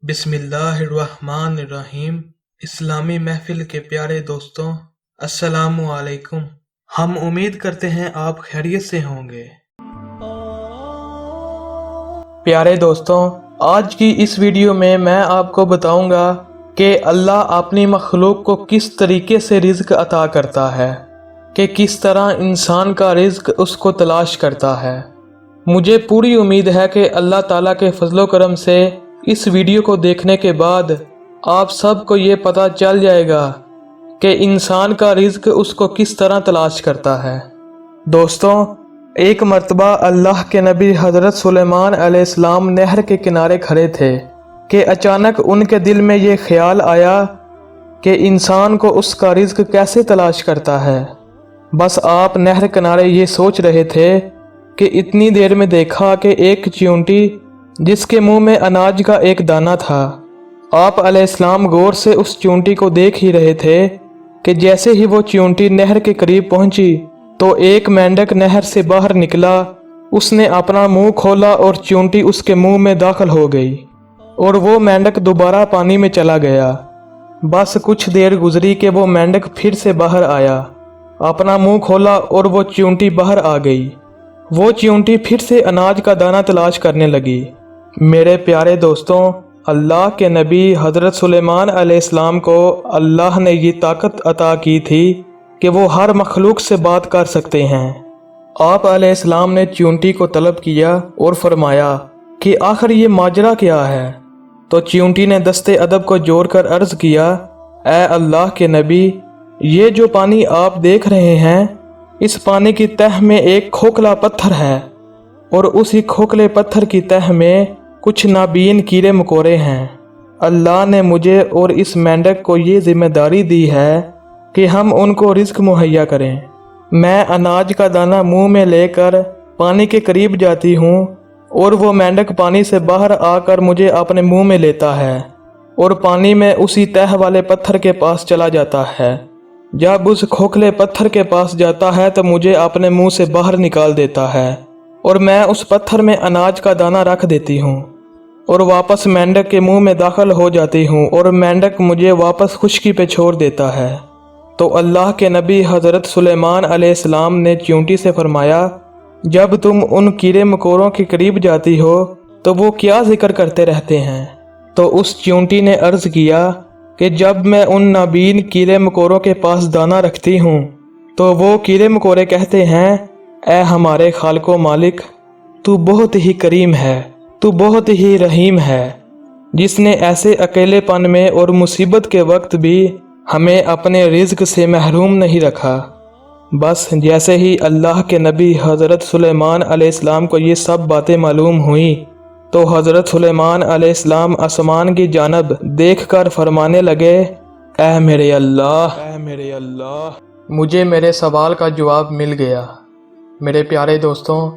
बिस्मिल्लाहिर्रहमानिर्रहीम। इस्लामी महफिल के प्यारे दोस्तों, अस्सलामु अलैकुम। हम उम्मीद करते हैं आप खैरियत से होंगे। प्यारे दोस्तों, आज की इस वीडियो में मैं आपको बताऊंगा कि अल्लाह अपनी मखलूक को किस तरीके से रिज़्क अता करता है, कि किस तरह इंसान का रिज़्क उसको तलाश करता है। मुझे पूरी उम्मीद है कि अल्लाह ताला के फजलो करम से इस वीडियो को देखने के बाद आप सबको ये पता चल जाएगा कि इंसान का रिज़्क उसको किस तरह तलाश करता है। दोस्तों, एक मर्तबा अल्लाह के नबी हज़रत सुलेमान अलैहिस्सलाम नहर के किनारे खड़े थे कि अचानक उनके दिल में ये ख्याल आया कि इंसान को उसका रिज़्क कैसे तलाश करता है। बस आप नहर किनारे ये सोच रहे थे कि इतनी देर में देखा कि एक चींटी जिसके मुंह में अनाज का एक दाना था। आप अलैहिस्सलाम गौर से उस चींटी को देख ही रहे थे कि जैसे ही वो चींटी नहर के करीब पहुंची तो एक मेंढक नहर से बाहर निकला। उसने अपना मुंह खोला और चींटी उसके मुंह में दाखिल हो गई और वो मेंढक दोबारा पानी में चला गया। बस कुछ देर गुजरी कि वो मेंढक फिर से बाहर आया, अपना मुंह खोला और वो चींटी बाहर आ गई। वो चींटी फिर से अनाज का दाना तलाश करने लगी। मेरे प्यारे दोस्तों, अल्लाह के नबी हज़रत सुलेमान अलैहिस्सलाम को अल्लाह ने ये ताकत अता की थी कि वो हर मखलूक से बात कर सकते हैं। आप अलैहिस्सलाम ने चींटी को तलब किया और फरमाया कि आखिर ये माजरा क्या है। तो चींटी ने दस्ते अदब को जोड़कर अर्ज़ किया, ए अल्लाह के नबी, ये जो पानी आप देख रहे हैं, इस पानी की तह में एक खोखला पत्थर है और उसी खोखले पत्थर की तह में कुछ नाबीन कीड़े मकोड़े हैं। अल्लाह ने मुझे और इस मेंढक को ये जिम्मेदारी दी है कि हम उनको रिज़्क मुहैया करें। मैं अनाज का दाना मुंह में लेकर पानी के करीब जाती हूँ और वो मेंढक पानी से बाहर आकर मुझे अपने मुंह में लेता है और पानी में उसी तह वाले पत्थर के पास चला जाता है। जब उस खोखले पत्थर के पास जाता है तो मुझे अपने मुंह से बाहर निकाल देता है और मैं उस पत्थर में अनाज का दाना रख देती हूँ और वापस मेंढक के मुंह में दाखिल हो जाती हूँ और मेंढक मुझे वापस खुश्की पे छोड़ देता है। तो अल्लाह के नबी हज़रत सुलेमान अलैहिस्सलाम ने चींटी से फरमाया, जब तुम उन कीड़े मकोड़ों के करीब जाती हो तो वो क्या जिक्र करते रहते हैं। तो उस चींटी ने अर्ज़ किया कि जब मैं उन नाबीन कीड़े मकोड़ों के पास दाना रखती हूँ तो वो कीड़े मकोड़े कहते हैं, ए हमारे खालिको मालिक, तू बहुत ही करीम है, तू बहुत ही रहीम है, जिसने ऐसे अकेलेपन में और मुसीबत के वक्त भी हमें अपने रिज़्क से महरूम नहीं रखा। बस जैसे ही अल्लाह के नबी हज़रत सुलेमान अलैहिस्सलाम को ये सब बातें मालूम हुई तो हज़रत सुलेमान अलैहिस्सलाम आसमान की जानब देखकर फरमाने लगे, ऐ मेरे अल्लाह, मुझे मेरे सवाल का जवाब मिल गया। मेरे प्यारे दोस्तों,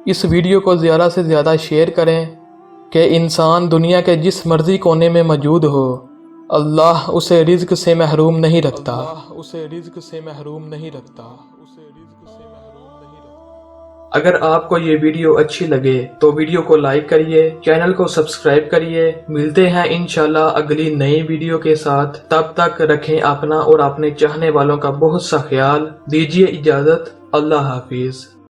इस वीडियो को ज़्यादा से ज़्यादा शेयर करें कि इंसान दुनिया के जिस मर्ज़ी कोने में मौजूद हो, अल्लाह उसे रिज़्क से महरूम नहीं रखता। अगर आपको ये वीडियो अच्छी लगे तो वीडियो को लाइक करिए, चैनल को सब्सक्राइब करिए। मिलते हैं इंशाल्लाह अगली नई वीडियो के साथ। तब तक रखें अपना और अपने चाहने वालों का बहुत सा ख्याल। दीजिए इजाज़त। अल्लाह हाफिज़।